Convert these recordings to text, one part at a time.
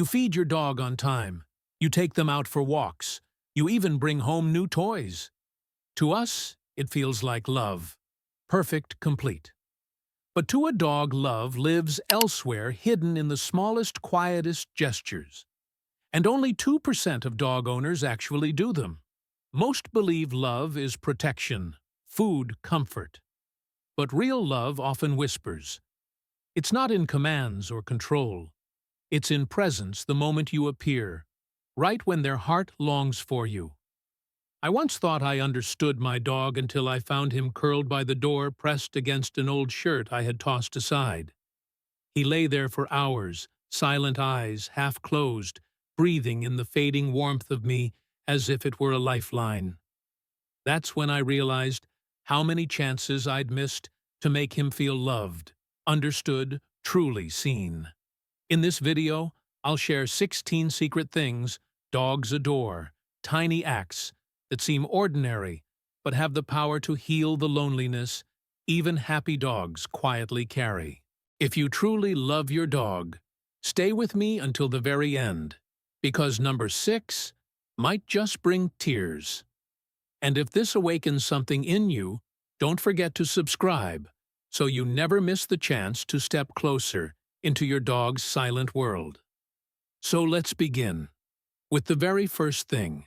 You feed your dog on time. You take them out for walks. You even bring home new toys. To us, it feels like love. Perfect, complete. But to a dog, love lives elsewhere, hidden in the smallest, quietest gestures. And only 2% of dog owners actually do them. Most believe love is protection, food, comfort. But real love often whispers. It's not in commands or control. It's in presence the moment you appear, right when their heart longs for you. I once thought I understood my dog until I found him curled by the door, pressed against an old shirt I had tossed aside. He lay there for hours, silent eyes half closed, breathing in the fading warmth of me as if it were a lifeline. That's when I realized how many chances I'd missed to make him feel loved, understood, truly seen. In this video, I'll share 16 secret things dogs adore, tiny acts that seem ordinary but have the power to heal the loneliness even happy dogs quietly carry. If you truly love your dog, stay with me until the very end, because number 6 might just bring tears. And if this awakens something in you, don't forget to subscribe so you never miss the chance to step closer into your dog's silent world. So let's begin with the very first thing.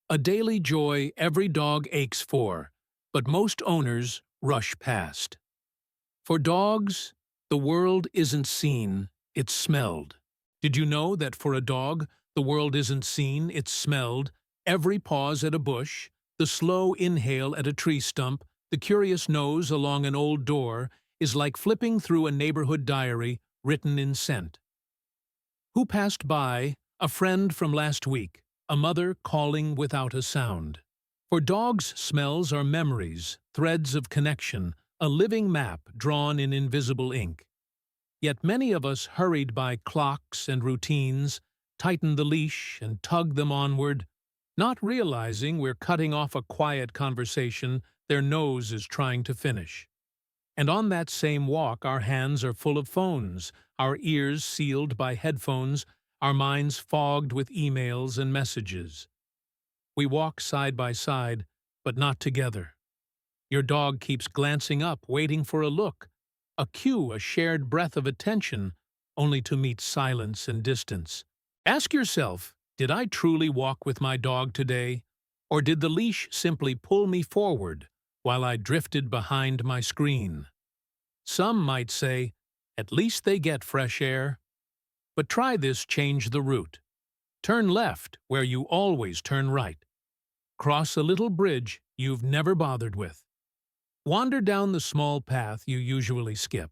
A daily joy every dog aches for, but most owners rush past. For dogs, the world isn't seen, it's smelled. Did you know that for a dog, the world isn't seen, it's smelled? Every pause at a bush, the slow inhale at a tree stump, the curious nose along an old door is like flipping through a neighborhood diary written in scent. Who passed by? A friend from last week, a mother calling without a sound. For dogs, smells are memories, threads of connection, a living map drawn in invisible ink. Yet many of us, hurried by clocks and routines, tighten the leash and tug them onward, not realizing we're cutting off a quiet conversation their nose is trying to finish. And on that same walk, our hands are full of phones, our ears sealed by headphones, our minds fogged with emails and messages. We walk side by side, but not together. Your dog keeps glancing up, waiting for a look, a cue, a shared breath of attention, only to meet silence and distance. Ask yourself, did I truly walk with my dog today? Or did the leash simply pull me forward while I drifted behind my screen? Some might say, at least they get fresh air. But try this, change the route. Turn left where you always turn right. Cross a little bridge you've never bothered with. Wander down the small path you usually skip.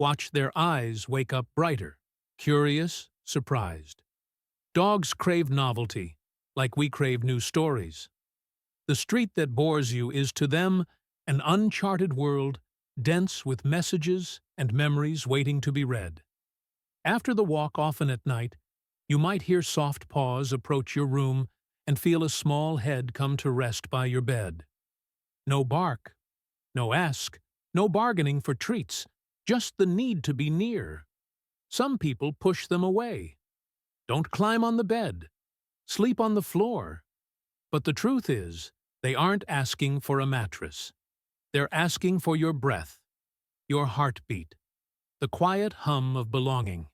Watch their eyes wake up brighter, curious, surprised. Dogs crave novelty, like we crave new stories. The street that bores you is to them an uncharted world, dense with messages and memories waiting to be read. After the walk, often at night, you might hear soft paws approach your room and feel a small head come to rest by your bed. No bark, no ask, no bargaining for treats, just the need to be near. Some people push them away. Don't climb on the bed. Sleep on the floor. But the truth is, they aren't asking for a mattress. They're asking for your breath, your heartbeat, the quiet hum of belonging.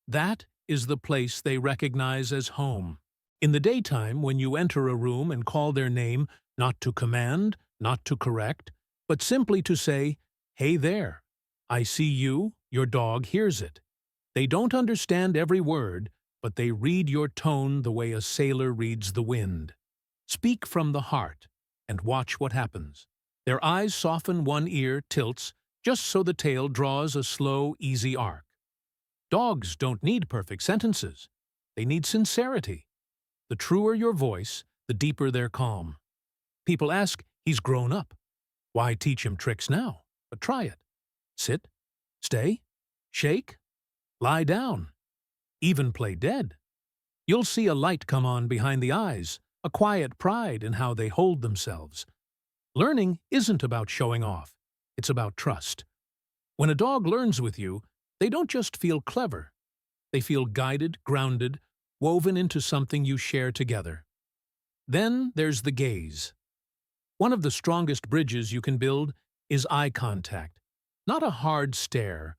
That is the place they recognize as home. In the daytime, when you enter a room and call their name, not to command, not to correct, but simply to say, "Hey there, I see you," your dog hears it. They don't understand every word, but they read your tone the way a sailor reads the wind. Speak from the heart, and watch what happens. Their eyes soften, one ear tilts, just so the tail draws a slow, easy arc. Dogs don't need perfect sentences. They need sincerity. The truer your voice, the deeper their calm. People ask, he's grown up. Why teach him tricks now? But try it. Sit, stay, shake, lie down, even play dead. You'll see a light come on behind the eyes, a quiet pride in how they hold themselves. Learning isn't about showing off. It's about trust. When a dog learns with you, they don't just feel clever. They feel guided, grounded, woven into something you share together. Then there's the gaze. One of the strongest bridges you can build is eye contact. Not a hard stare,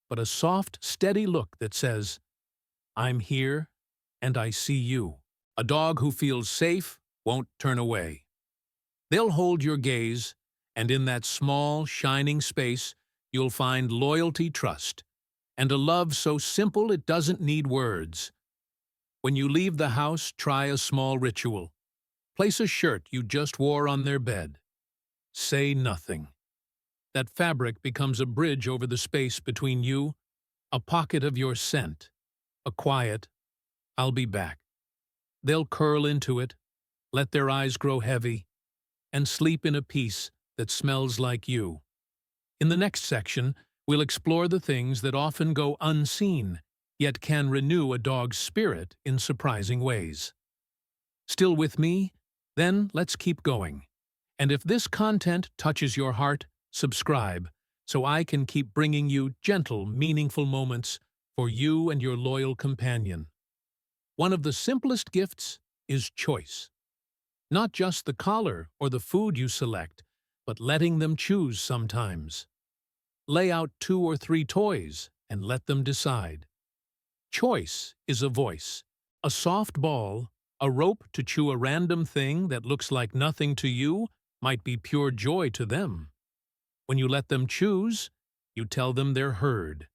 but a soft, steady look that says, "I'm here, and I see you." A dog who feels safe won't turn away. They'll hold your gaze, and in that small, shining space, you'll find loyalty, trust, and a love so simple it doesn't need words. When you leave the house, try a small ritual. Place a shirt you just wore on their bed. Say nothing. That fabric becomes a bridge over the space between you, a pocket of your scent, a quiet, "I'll be back." They'll curl into it, let their eyes grow heavy, and sleep in a peace that smells like you. In the next section, we'll explore the things that often go unseen, yet can renew a dog's spirit in surprising ways. Still with me? Then let's keep going. And if this content touches your heart, subscribe, so I can keep bringing you gentle, meaningful moments for you and your loyal companion. One of the simplest gifts is choice. Not just the collar or the food you select, but letting them choose sometimes. Lay out 2 or 3 toys and let them decide. Choice is a voice, a soft ball, a rope to chew a random thing that looks like nothing to you might be pure joy to them. When you let them choose, you tell them they're heard.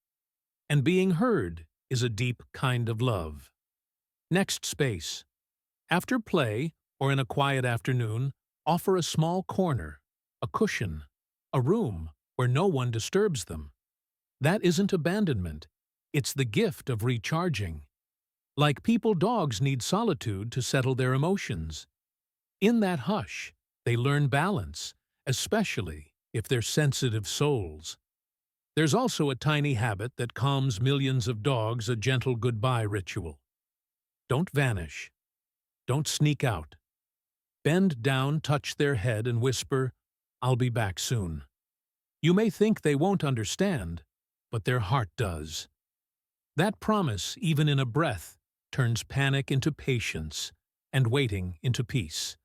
And being heard is a deep kind of love. Next space. After play, or in a quiet afternoon, offer a small corner, a cushion, a room where no one disturbs them. That isn't abandonment. It's the gift of recharging. Like people, dogs need solitude to settle their emotions. In that hush, they learn balance, especially if they're sensitive souls. There's also a tiny habit that calms millions of dogs, a gentle goodbye ritual. Don't vanish. Don't sneak out. Bend down, touch their head, and whisper, "I'll be back soon." You may think they won't understand, but their heart does. That promise, even in a breath, turns panic into patience and waiting into peace.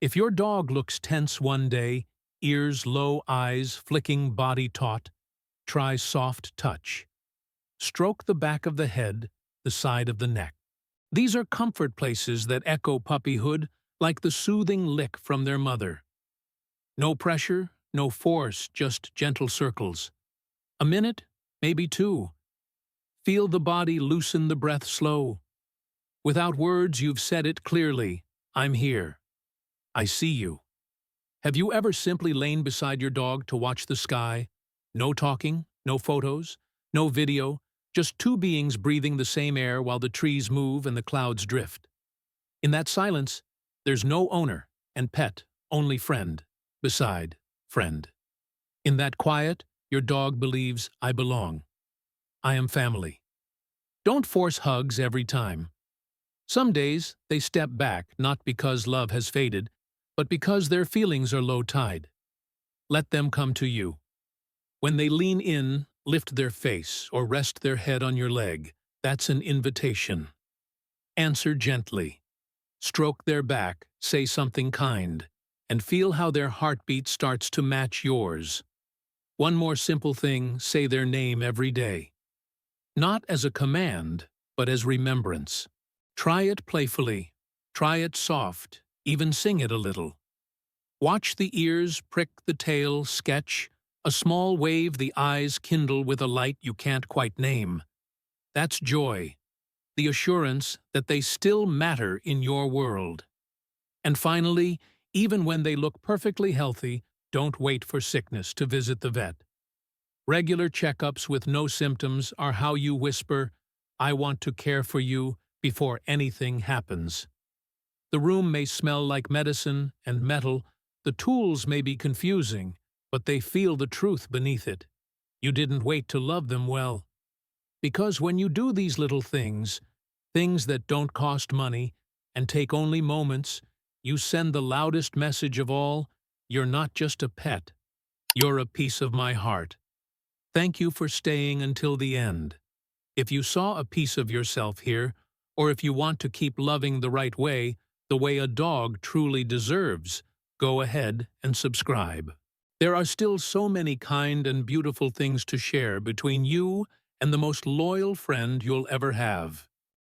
If your dog looks tense one day, ears low, eyes flicking, body taut, try soft touch. Stroke the back of the head, the side of the neck. These are comfort places that echo puppyhood like the soothing lick from their mother. No pressure, no force, just gentle circles. A minute, maybe 2. Feel the body loosen, the breath slow. Without words, you've said it clearly. I'm here. I see you. Have you ever simply lain beside your dog to watch the sky? No talking, no photos, no video, just 2 beings breathing the same air while the trees move and the clouds drift. In that silence, there's no owner and pet, only friend, beside friend. In that quiet, your dog believes, I belong. I am family. Don't force hugs every time. Some days, they step back, not because love has faded, but because their feelings are low tide. Let them come to you. When they lean in, lift their face, or rest their head on your leg, that's an invitation. Answer gently. Stroke their back, say something kind, and feel how their heartbeat starts to match yours. One more simple thing, say their name every day. Not as a command, but as remembrance. Try it playfully. Try it soft. Even sing it a little. Watch the ears prick the tail, sketch. A small wave, the eyes kindle with a light you can't quite name. That's joy. The assurance that they still matter in your world. And finally, even when they look perfectly healthy, don't wait for sickness to visit the vet. Regular checkups with no symptoms are how you whisper, I want to care for you before anything happens. The room may smell like medicine and metal, the tools may be confusing, but they feel the truth beneath it. You didn't wait to love them well. Because when you do these little things, things that don't cost money and take only moments, you send the loudest message of all, you're not just a pet, you're a piece of my heart. Thank you for staying until the end. If you saw a piece of yourself here, or if you want to keep loving the way a dog truly deserves, go ahead and subscribe. There are still so many kind and beautiful things to share between you and the most loyal friend you'll ever have.